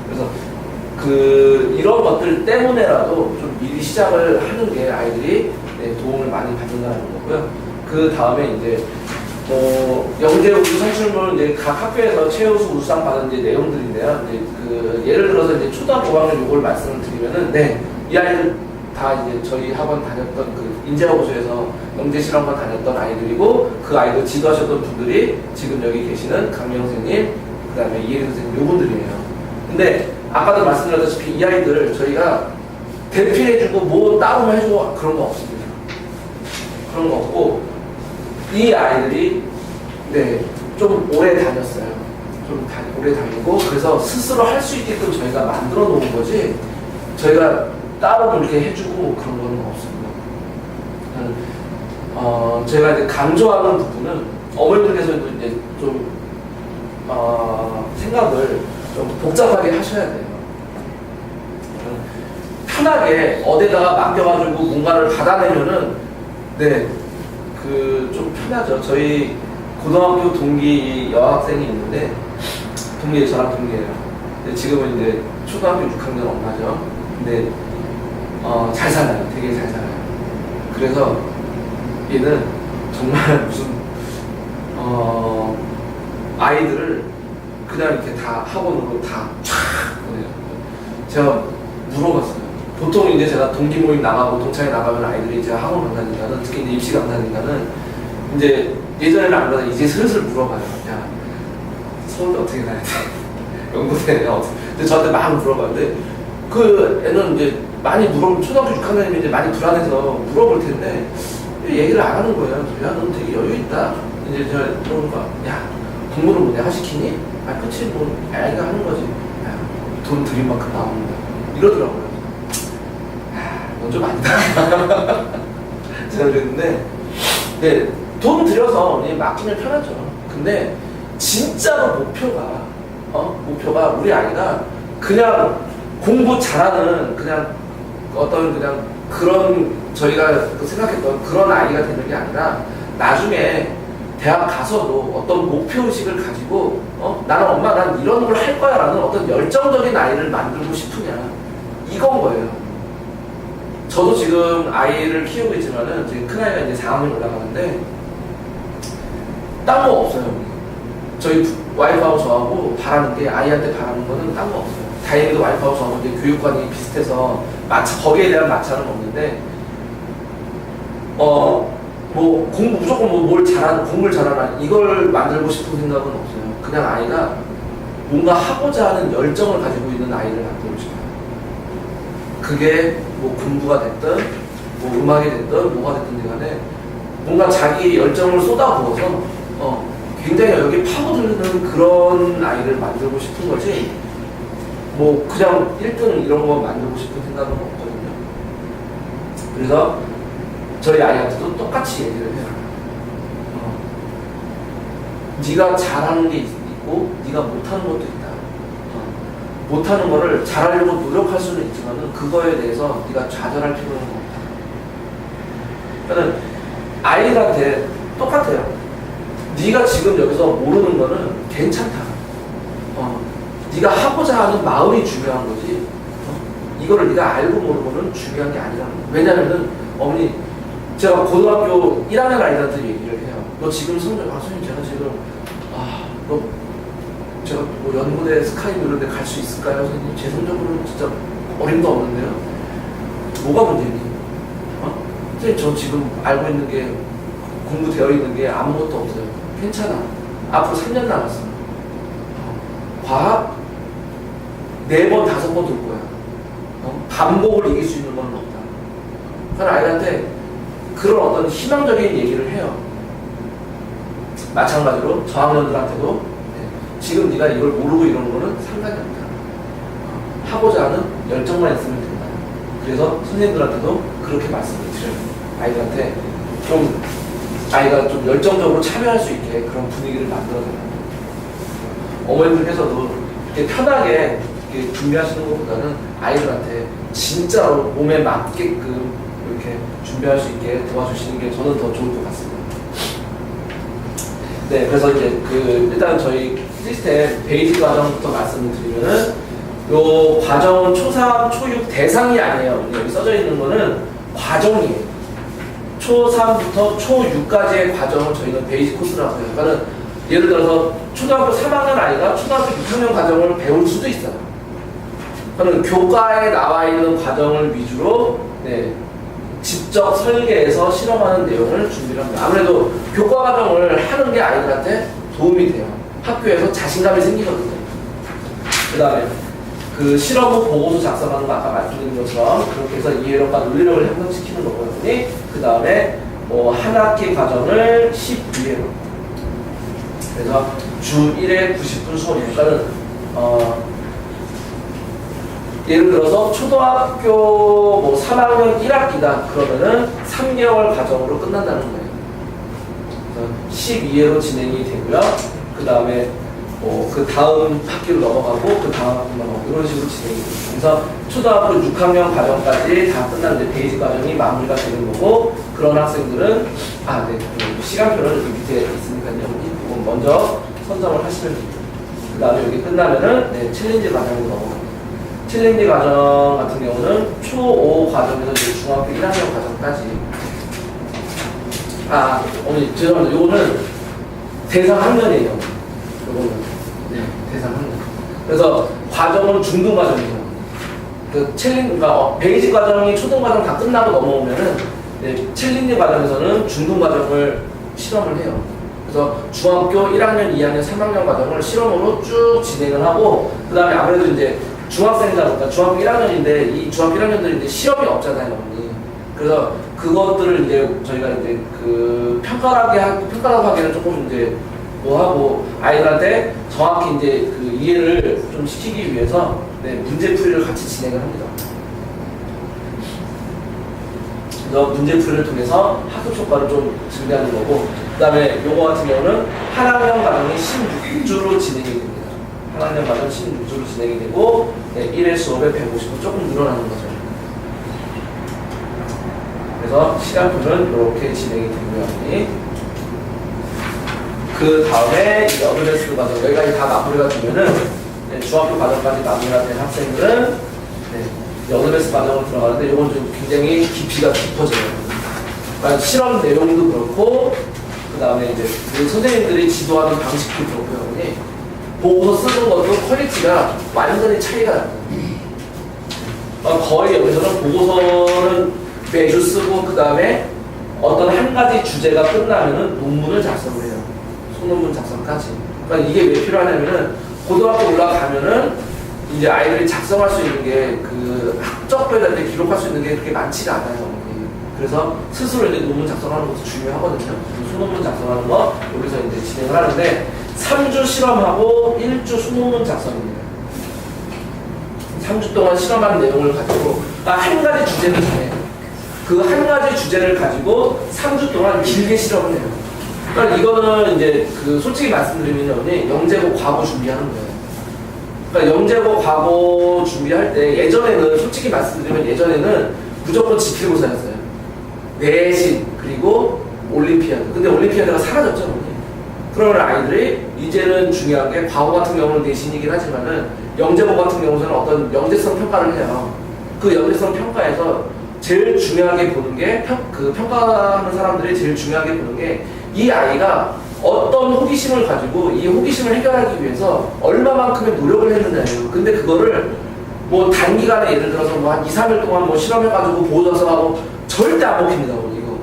그래서 그 이런 것들 때문에라도 좀 미리 시작을 하는 게 아이들이 네, 도움을 많이 받는다는 거고요. 그 다음에 이제 영재 우수 산출물 이제 각 학교에서 최우수 우수상 받은 이제 내용들인데요. 이제 그 예를 들어서 이제 초등학교 5학년 요걸 말씀을 드리면은 네, 이 아이들 다 이제 저희 학원 다녔던 그 인재하고소에서 영재 실험관 다녔던 아이들이고 그 아이들 지도하셨던 분들이 지금 여기 계시는 강명 선생님, 그 다음에 이혜리 선생님 요분들이에요. 근데 아까도 말씀드렸다시피 이 아이들 저희가 대필해주고 뭐 따로 해주고 그런 거 없습니다. 그런 거 없고 이 아이들이 네, 좀 오래 다녔어요. 좀 오래 다니고 그래서 스스로 할 수 있게끔 저희가 만들어 놓은 거지 저희가 따로 이렇게 해주고 그런 거는 없습니다. 제가 이제 강조하는 부분은 어머니들께서도 이제 좀 생각을 좀 복잡하게 하셔야 돼요. 편하게 어디다가 맡겨가지고 뭔가를 받아내면은 네, 그 좀 편하죠. 저희 고등학교 동기 여학생이 있는데 저랑 동기예요. 근데 지금은 이제 초등학교 6학년 엄마죠. 근데 잘 살아요. 되게 잘 살아요. 그래서 얘는 정말 무슨 아이들을 그냥 이렇게 다 학원으로 다 촥 보내요. 제가 물어봤어요. 보통 이제 제가 동기 모임 나가고 동창회 나가면 아이들이 제가 학원 강사니까는 특히 이제 입시 강사니까는 이제 예전에는 안 그러다 이제 슬슬 물어봐요. 야 서울대 어떻게 가야 돼? 연구대 어떻게? 근데 저한테 막 물어봤는데 그 애는 이제 많이 초등학교 6학년이면 이제 많이 불안해서 물어볼 텐데 얘기를 안 하는 거예요. 야, 넌 되게 여유 있다. 이제 제가 그러니까 야, 공부를 뭐 내가 시키니? 아, 그치, 뭐 애가 하는 거지. 야, 돈 들인 만큼 나옵니다. 이러더라고요. 넌 좀 아니다. 제가 그랬는데, 네, 돈 들여서 맡기면 편하죠. 근데 진짜로 목표가 우리 아이가 그냥 공부 잘하는 그냥 어떤 그냥 그런 저희가 생각했던 그런 아이가 되는 게 아니라 나중에 대학 가서도 어떤 목표의식을 가지고 나는 엄마 난 이런 걸 할 거야 라는 어떤 열정적인 아이를 만들고 싶으냐 이건 거예요. 저도 지금 아이를 키우고 있지만은 지금 큰아이가 이제 4학년 올라가는데 딴 거 없어요. 저희 와이프하고 저하고 바라는 게 아이한테 바라는 거는 딴 거 없어요. 다행히도 와이프하고 저하고 이제 교육관이 비슷해서 거기에 대한 마찰은 없는데 뭐 공부 무조건 뭐 공부를 잘하나 이걸 만들고 싶은 생각은 없어요. 그냥 아이가 뭔가 하고자 하는 열정을 가지고 있는 아이를 만들고 싶어요. 그게 뭐 공부가 됐든 뭐 음악이 됐든 뭐가 됐든 간에 뭔가 자기 열정을 쏟아부어서 굉장히 여기 파고드는 그런 아이를 만들고 싶은 거지 뭐 그냥 1등 이런 거 만들고 싶은 생각은 없거든요. 그래서 저희 아이한테도 똑같이 얘기를 해요. 네가 잘하는 게 있고 네가 못하는 것도 있다. 못하는 거를 잘하려고 노력할 수는 있지만 그거에 대해서 네가 좌절할 필요는 없다. 그러니까 아이들한테 똑같아요. 네가 지금 여기서 모르는 거는 괜찮다. 네가 하고자 하는 마음이 중요한 거지. 이거를 네가 알고 모르고는 중요한 게 아니라는 거예요. 왜냐면은 어머니, 제가 고등학교 1학년 아이들한테 얘기를 해요. 너 지금 선생님, 제가 지금 너 제가 뭐 연구대 스카이 이런 데 갈 수 있을까요? 선생님, 제 성적으로는 진짜 어림도 없는데요. 뭐가 문제니? 선생님, 저 지금 알고 있는 게, 공부되어 있는 게 아무것도 없어요. 괜찮아. 앞으로 3년 남았어. 과학 4번, 5번 들 거야. 반복을 이길 수 있는 건 없다. 그런 아이한테 그런 어떤 희망적인 얘기를 해요. 마찬가지로 저학년들한테도 지금 네가 이걸 모르고 이러는 거는 상관이 없다. 하고자 하는 열정만 있으면 된다. 그래서 선생님들한테도 그렇게 말씀을 드려요. 아이들한테 좀 아이가 좀 열정적으로 참여할 수 있게 그런 분위기를 만들어줘요. 어머님들께서도 이렇게 편하게 이렇게 준비하시는 것보다는 아이들한테 진짜로 몸에 맞게끔 이렇게 준비할 수 있게 도와주시는 게 저는 더 좋을 것 같습니다. 네, 그래서 이제 일단 저희 시스템 베이직 과정부터 말씀을 드리면은 요 과정은 초3, 초6 대상이 아니에요. 여기 써져 있는 거는 과정이에요. 초3부터 초6까지의 과정을 저희는 베이직 코스라고 해요. 그러니까 예를 들어서 초등학교 3학년 아이가 초등학교 6학년 과정을 배울 수도 있어요. 그러니까 교과에 나와 있는 과정을 위주로 직접 설계해서 실험하는 내용을 준비를 합니다. 아무래도 교과 과정을 하는 게 아이들한테 도움이 돼요. 학교에서 자신감이 생기거든요. 그 다음에 그 실험 후 보고서 작성하는 거 아까 말씀드린 것처럼 그렇게 해서 이해력과 논리력을 향상시키는 거거든요. 그 다음에 한 학기 과정을 12회로. 그래서 주 1회 90분 수업이니까는 예를 들어서 초등학교 3학년 1학기다 그러면은 3개월 과정으로 끝난다는 거예요. 12회로 진행이 되고요. 그 다음에 그 다음 학기로 넘어가고 그 다음 학기로 넘어가고 이런 식으로 진행이 돼요. 그래서 초등학교 6학년 과정까지 다 끝났는데 베이직 과정이 마무리가 되는 거고 그런 학생들은 시간표는 여기 밑에 있으니까요. 이거 먼저 선정을 하시면 됩니다. 그 다음에 여기 끝나면은 챌린지 과정으로 넘어갑니다. 챌린지 과정 같은 경우는 초5 과정에서 중학교 1학년 과정까지. 어머니, 죄송합니다. 요거는 대상 학년이에요. 요거는. 대상 학년. 그래서 과정은 중등 과정이에요. 그러니까 베이직 과정이 초등 과정 다 끝나고 넘어오면은, 챌린지 과정에서는 중등 과정을 실험을 해요. 그래서 중학교 1학년, 2학년, 3학년 과정을 실험으로 쭉 진행을 하고, 그 다음에 아무래도 이제 중학생이다 보니까 중학교 1학년인데 이 중학교 1학년들이 이제 시험이 없잖아요, 어머니. 그래서 그것들을 이제 저희가 이제 평가라고 하기는 조금 이제 하고 아이들한테 정확히 이제 이해를 좀 시키기 위해서 문제풀이를 같이 진행을 합니다. 그래서 문제풀이를 통해서 학습 효과를 좀 증대하는 거고, 그 다음에 요거 같은 경우는 한 학년 과정이 16주로 진행이 됩니다. 한 학년 과정 16주로 진행이 되고 1회 수업에 150분 조금 늘어나는 거죠. 그래서 시간표는 이렇게 진행이 되고요. 그 다음에 어드레스 과정 여기까지 다 마무리가 되면은 중학교 과정까지 마무리가 된 학생들은 어드레스 과정으로 들어가는데 이건 좀 굉장히 깊이가 깊어져요. 그러니까 실험 내용도 그렇고 그 다음에 이제 선생님들이 지도하는 방식도 그렇고요. 보고서 쓰는 것도 퀄리티가 완전히 차이가 납니다. 거의 여기서는 보고서는 매주 쓰고 그 다음에 어떤 한 가지 주제가 끝나면은 논문을 작성을 해요. 소논문 작성까지. 그러니까 이게 왜 필요하냐면은 고등학교 올라가면은 이제 아이들이 작성할 수 있는 게 학적별한테 기록할 수 있는 게 그렇게 많지가 않아요. 그래서 스스로 이제 논문 작성하는 것도 중요하거든요. 소논문 작성하는 거 여기서 이제 진행을 하는데 3주 실험하고 1주 소논문 작성입니다. 3주 동안 실험한 내용을 가지고 한 가지 주제를 정해요. 그 한 가지 주제를 가지고 3주 동안 길게 실험을 해요. 그러니까 이거는 이제 솔직히 말씀드리면 영재고 과거 준비하는 거예요. 그러니까 영재고 과거 준비할 때 예전에는 솔직히 말씀드리면 예전에는 무조건 지필고사였어요. 내신 그리고 올림피아드. 근데 올림피아드가 사라졌죠. 그러면 아이들이 이제는 중요한 게 과거 같은 경우는 내신이긴 하지만은 영재고 같은 경우는 어떤 영재성 평가를 해요. 그 영재성 평가에서 제일 중요하게 보는 게 평가하는 사람들이 제일 중요하게 보는 게 이 아이가 어떤 호기심을 가지고 이 호기심을 해결하기 위해서 얼마만큼의 노력을 했느냐예요. 근데 그거를 뭐 단기간에 예를 들어서 뭐 한 2, 3일 동안 뭐 실험해가지고 보여줘서 절대 안 먹힙니다. 이거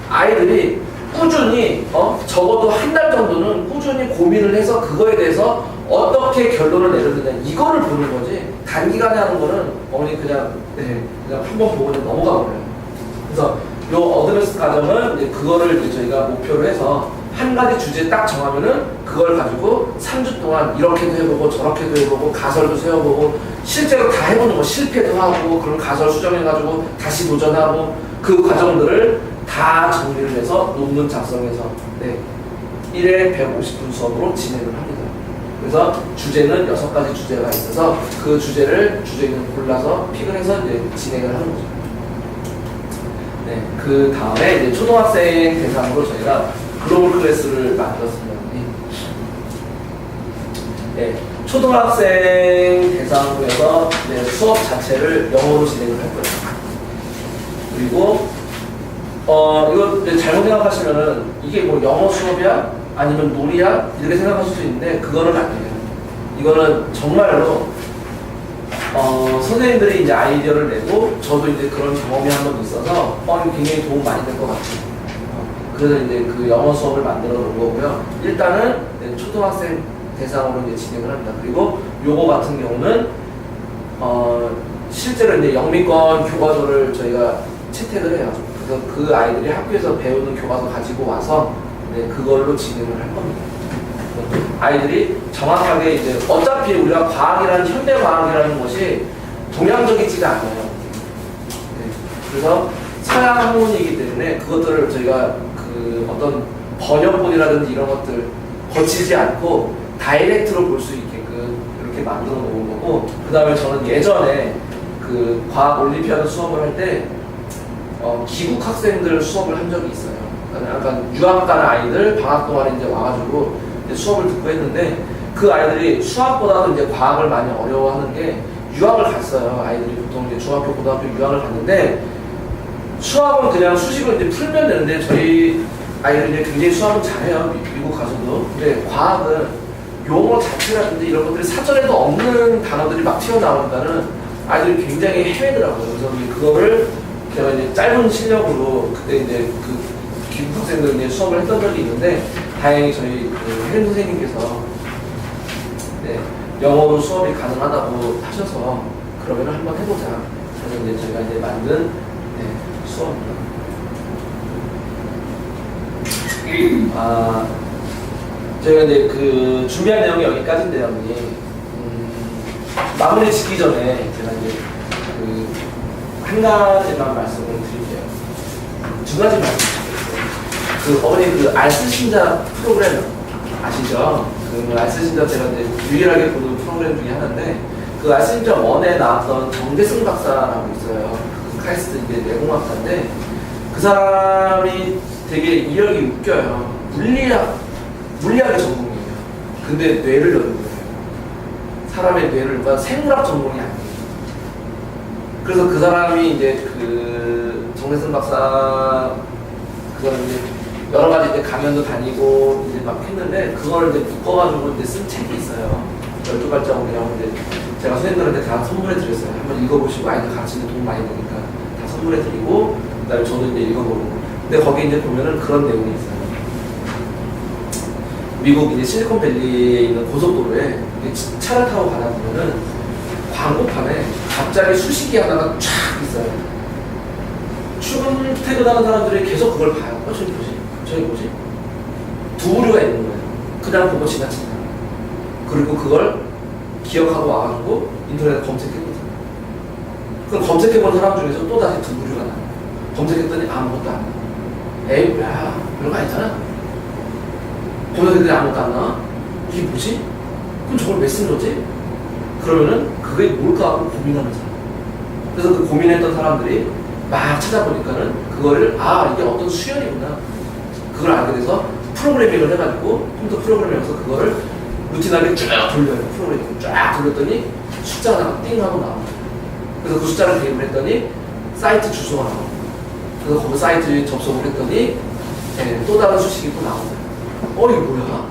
아이들이 꾸준히 적어도 한 달 정도는 꾸준히 고민을 해서 그거에 대해서 어떻게 결론을 내렸느냐 이거를 보는 거지 단기간에 하는 거는 어머니 그냥 한 번 보고 넘어가 버려요. 그래서 요 어드밴스 과정은 이제 그거를 이제 저희가 목표로 해서 한 가지 주제 딱 정하면은 그걸 가지고 3주 동안 이렇게도 해보고 저렇게도 해보고 가설도 세워보고 실제로 다 해보는 거 실패도 하고 그런 가설 수정해가지고 다시 도전하고 그 과정들을 다 정리를 해서 논문 작성해서 1회 150분 수업으로 진행을 합니다. 그래서 주제는 6가지 주제가 있어서 그 주제는 골라서 픽을 해서 이제 진행을 하는 거죠. 그 다음에 이제 초등학생 대상으로 저희가 글로벌 클래스를 만들었습니다. 초등학생 대상으로 해서 수업 자체를 영어로 진행을 할 거예요. 그리고 이거 잘못 생각하시면은 이게 뭐 영어 수업이야? 아니면 놀이야? 이렇게 생각하실 수 있는데 그거는 아니에요. 이거는 정말로 선생님들이 이제 아이디어를 내고 저도 이제 그런 경험이 한 번 있어서 굉장히 도움 많이 될 것 같아요. 그래서 이제 그 영어 수업을 만들어 놓은 거고요. 일단은 초등학생 대상으로 이제 진행을 합니다. 그리고 요거 같은 경우는 실제로 이제 영미권 교과서를 저희가 채택을 해요. 그래서 그 아이들이 학교에서 배우는 교과서 가지고 와서 그걸로 진행을 할 겁니다. 아이들이 정확하게 이제 어차피 우리가 과학이라는 현대 과학이라는 것이 동양적이지가 않아요. 그래서 서양 학문이기 때문에 그것들을 저희가 그 어떤 번역본이라든지 이런 것들 거치지 않고 다이렉트로 볼 수 있게끔 이렇게 만들어 놓은 거고, 그 다음에 저는 예전에 그 과학 올림피아드 수업을 할 때 기국 학생들 수업을 한 적이 있어요. 약간 유학 가는 아이들 방학 동안에 이제 와가지고 이제 수업을 듣고 했는데 그 아이들이 수학보다도 이제 과학을 많이 어려워하는 게 유학을 갔어요. 아이들이 보통 이제 중학교, 고등학교 유학을 갔는데 수학은 그냥 수식을 이제 풀면 되는데 저희 아이들이 이제 굉장히 수학은 잘해요. 미국 가서도. 근데 과학은 용어 자체라든지 이런 것들이 사전에도 없는 단어들이 막 튀어나오니까는 아이들이 굉장히 헤매더라고요. 그래서 그거를 제가 이제 짧은 실력으로 그때 이제 그 기국 학생들 이제 수업을 했던 적이 있는데 다행히 저희 그 혜림 선생님께서 영어로 수업이 가능하다고 하셔서 그러면 한번 해보자. 그래서 이제 저희가 이제 만든 수업입니다. 저희가 이제 그 준비한 내용이 여기까지인데요, 마무리 짓기 전에 제가 이제 그 한 가지만 말씀을 드릴게요. 두 가지 말씀드릴게요. 그 어머니 그 알쓸신자 프로그램 아시죠? 그 알쓸신자 제가 이제 유일하게 보는 프로그램 중에 하나인데 그 알쓸신자 1에 나왔던 정대승 박사라고 있어요. 그 카이스트 이제 내공학자인데 그 사람이 되게 이력이 웃겨요. 물리학의 전공이에요. 근데 뇌를 여는 거예요. 사람의 뇌를, 그러니까 생물학 전공이 아니에요. 그래서 그 사람이 이제 그 정대승 박사 그 사람이 이제 여러 가지 이제 강연도 다니고 이제 막 했는데 그걸 이제 묶어가지고 이제 쓴 책이 있어요. 12발자국이라고 이제 제가 선생님들한테 다 선물해 드렸어요. 한번 읽어보시고 아이들 가르치는 도움 많이 되니까 다 선물해 드리고 그다음에 저도 이제 읽어보고. 근데 거기 이제 보면은 그런 내용이 있어요. 미국 이제 실리콘밸리에 있는 고속도로에 차를 타고 가다 보면은 광고판에 갑자기 수식이 하나가 쫙 있어요. 출퇴근하는 사람들이 계속 그걸 봐요. 저기 뭐지? 저기 뭐지? 두 부류가 있는 거예요. 그냥 보고 지나친다. 그리고 그걸 기억하고 와가지고 인터넷에 검색해보세요. 그럼 검색해본 사람 중에서 또 다시 두 부류가 나와요. 검색했더니 아무것도 안 나와. 에이 뭐야 별거 아니잖아. 검색했더니 아무것도 안 나와. 이게 뭐지? 그럼 저걸 왜 쓴 거지? 그러면은 그게 뭘까 하고 고민하는 사람. 그래서 그 고민했던 사람들이 막 찾아보니까는 그거를 이게 어떤 수연이구나. 그걸 알게 돼서 프로그래밍을 해가지고 컴퓨터 프로그래밍에서 그거를 루틴하게 쫙 돌려요. 프로그래밍을 쫙 돌렸더니 숫자가 하나 띵 하고 나옵니다. 그래서 그 숫자를 대입을 했더니 사이트 주소가 나옵니다. 그래서 거기 사이트에 접속을 했더니 또 다른 수식이 또 나옵니다. 이거 뭐야?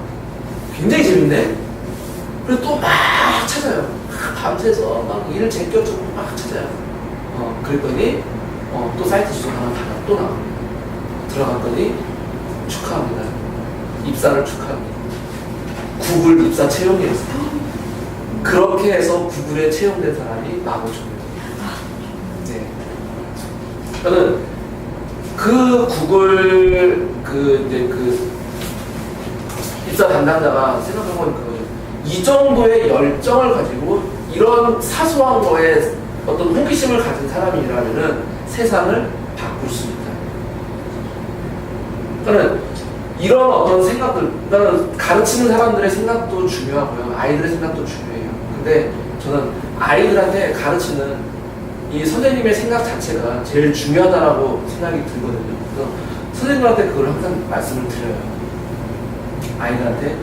굉장히 재밌네? 그래서 또 막 찾아요. 밤새서 막 일을 제껴주고 막 찾아요. 그랬더니 또 사이트 주소가 하나 또 나옵니다. 들어갔더니 축하합니다. 입사를 축하합니다. 구글 입사 채용이었어요. 그렇게 해서 구글에 채용된 사람이 나고조입니다. 네. 저는 그 구글 입사 담당자가 생각한 건 그거죠. 이 정도의 열정을 가지고 이런 사소한 거에 어떤 호기심을 가진 사람이라면은 세상을 바꿀 수 있다. 그러니까 이런 어떤 생각들, 그러니까 가르치는 사람들의 생각도 중요하고요, 아이들의 생각도 중요해요. 근데 저는 아이들한테 가르치는 이 선생님의 생각 자체가 제일 중요하다라고 생각이 들거든요. 그래서 선생님한테 그걸 항상 말씀을 드려요. 아이들한테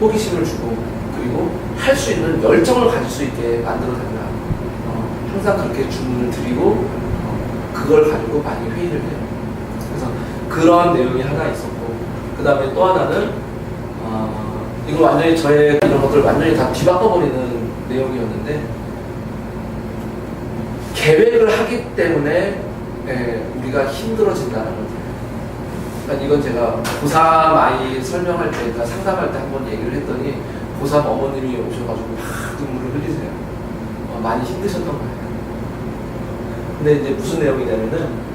호기심을 주고 그리고 할 수 있는 열정을 가질 수 있게 만들어 달라. 항상 그렇게 주문을 드리고 그걸 가지고 많이 회의를 해요. 그래서 그런 내용이 하나 있었고, 그 다음에 또 하나는 이거 완전히 저의 이런 것들을 완전히 다 뒤바꿔버리는 내용이었는데, 계획을 하기 때문에 우리가 힘들어진다는 거죠. 그러니까 이건 제가 고3 아이 설명할 때, 그러니까 상담할 때 한번 얘기를 했더니 고3 어머님이 오셔가지고 막 눈물을 흘리세요. 많이 힘드셨던 거예요. 근데 이제 무슨 내용이냐면은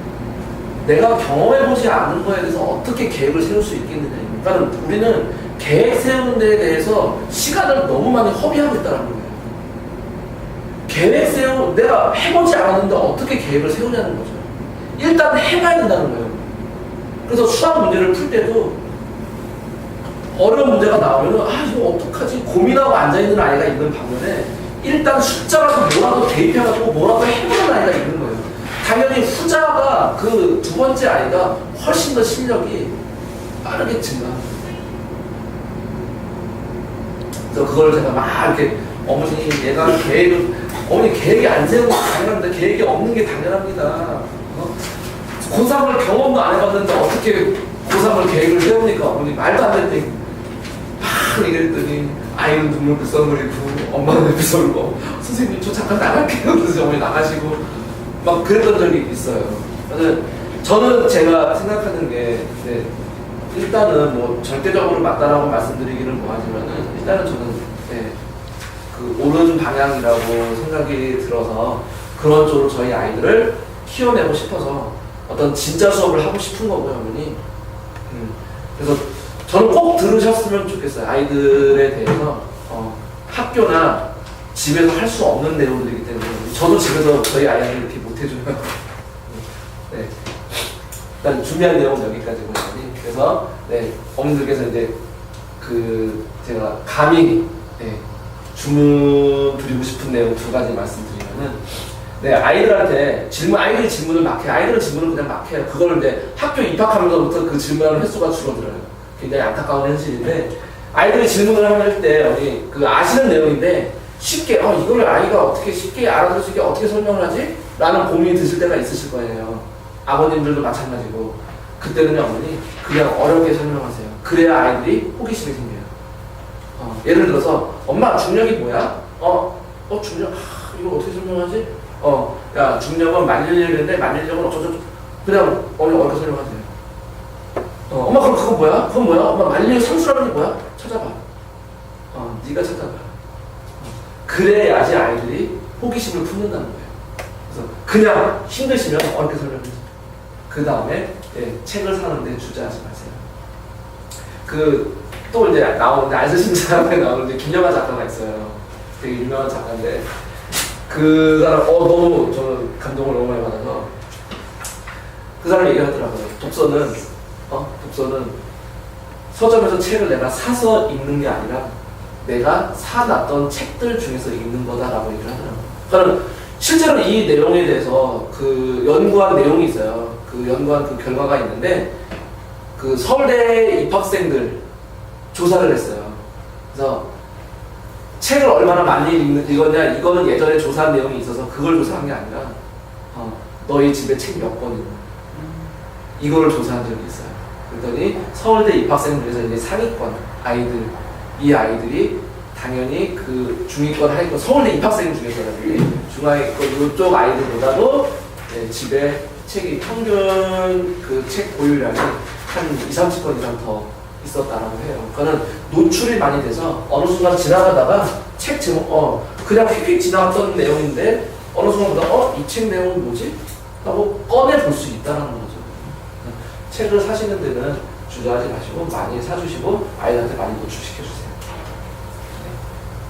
내가 경험해보지 않은 거에 대해서 어떻게 계획을 세울 수 있겠느냐. 그러니까 우리는 계획 세우는 데에 대해서 시간을 너무 많이 허비하고 있다는 거예요. 내가 해보지 않았는데 어떻게 계획을 세우냐는 거죠. 일단 해봐야 된다는 거예요. 그래서 수학 문제를 풀 때도 어려운 문제가 나오면 이거 어떡하지 고민하고 앉아있는 아이가 있는 반면에 일단 숫자라도 뭐라도 대입해가지고 뭐라도 해보는 아이가 있는 거예요. 당연히 후자가 그 두 번째 아이가 훨씬 더 실력이 빠르겠지만, 그래서 그걸 제가 막 이렇게 어머니 얘가 어머니 계획이 안 세우는 게 당연합니다. 계획이 없는 게 당연합니다. 고3을 경험도 안 해봤는데 어떻게 고3을 계획을 세웁니까? 어머니 말도 안 되는데 막 이랬더니 아이는 눈물 글썽거리고 엄마는 글썽거리고 선생님 저 잠깐 나갈게요. 그래서 어머니 나가시고 막 그랬던 적이 있어요. 저는 제가 생각하는 게 일단은 뭐 절대적으로 맞다라고 말씀드리기는 뭐하지만은 일단은 저는 그 옳은 방향이라고 생각이 들어서 그런 쪽으로 저희 아이들을 키워내고 싶어서 어떤 진짜 수업을 하고 싶은 거고요, 어머니. 그래서 저는 꼭 들으셨으면 좋겠어요. 아이들에 대해서 학교나 집에서 할 수 없는 내용들이기 때문에 저도 집에서 저희 아이한테 이렇게 못해줘요. 네. 일단 준비한 내용은 여기까지고, 그래서 어머니들께서 이제 제가 감히 주문 드리고 싶은 내용 두 가지 말씀드리면은, 아이들한테 아이들이 질문을 막 해요. 아이들은 질문을 그냥 막 해요. 그걸 이제 학교 입학하면서부터 그 질문하는 횟수가 줄어들어요. 굉장히 안타까운 현실인데, 아이들이 질문을 할 때 아시는 내용인데 쉽게 이걸 아이가 어떻게 쉽게 알아들을 수 있게 어떻게 설명을 하지? 라는 고민이 드실 때가 있으실 거예요. 아버님들도 마찬가지고. 그때는 어머니 그냥 어렵게 설명하세요. 그래야 아이들이 호기심이 생겨요. 예를 들어서 엄마 중력이 뭐야? 중력 이거 어떻게 설명하지? 야 중력은 만일력인데 만일력은 어쩌고 그냥 어머니 어렵게 설명하세요. 엄마 그럼 그거 뭐야? 그건 뭐야? 엄마 만일력 상수라는 게 뭐야? 찾아봐. 네가 찾아봐. 그래야지 아이들이 호기심을 품는다는 거예요. 그래서 그냥 힘드시면 어렵게 설명해주세요. 그 다음에 책을 사는데 주저하지 마세요. 또 이제 나오는데 안 쓰신 사람에 나오는데 김영하 작가가 있어요. 되게 유명한 작가인데 그 사람 너무 저는 감동을 너무 많이 받아서 그 사람이 얘기하더라고요. 독서는 서점에서 책을 내가 사서 읽는 게 아니라 내가 사놨던 책들 중에서 읽는 거다라고 얘기를 하더라고요. 그러니까 실제로 이 내용에 대해서 그 연구한 내용이 있어요. 그 연구한 그 결과가 있는데 그 서울대 입학생들 조사를 했어요. 그래서 책을 얼마나 많이 읽었냐, 이거는 예전에 조사한 내용이 있어서 그걸 조사한 게 아니라 너희 집에 책 몇 권 읽어, 이거를 조사한 적이 있어요. 그랬더니 서울대 입학생 중에서 이제 상위권 아이들, 이 아이들이 당연히 그 중위권, 하위권, 서울대 입학생 중에서는 중하위권 이쪽 아이들보다도 집에 책이 평균 그 책 보유량이 한 2, 30권 이상 더 있었다라고 해요. 그거는 노출이 많이 돼서 어느 순간 지나가다가 책 제목, 그냥 휙휙 지나갔던 내용인데 어느 순간 보다 이 책 내용은 뭐지? 라고 꺼내 볼 수 있다는 거죠. 책을 사시는 데는 주저하지 마시고 많이 사주시고 아이들한테 많이 노출시켜주세요.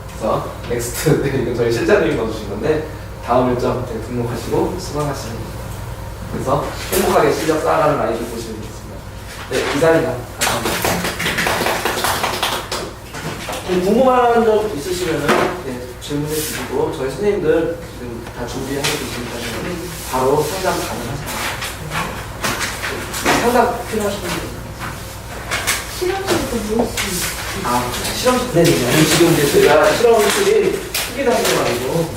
그래서 넥스트, 이건 저희 실장님이 넣어주신 건데 다음 일정 등록하시고 수강하시면 됩니다. 그래서 행복하게 실력 쌓아가는 아이들 보시면 되겠습니다. 네, 이상입니다. 감사합니다. 궁금한 점 있으시면은 질문해 주시고 저희 선생님들 지금 다 준비하고 계시니까 바로 상담 가능하세요. 상담 필요하신 분들. 실험실도 모을 수 있어요. 실험실. 네네. 지금 이제 저희가 실험실이 크게 다니는 거 아니고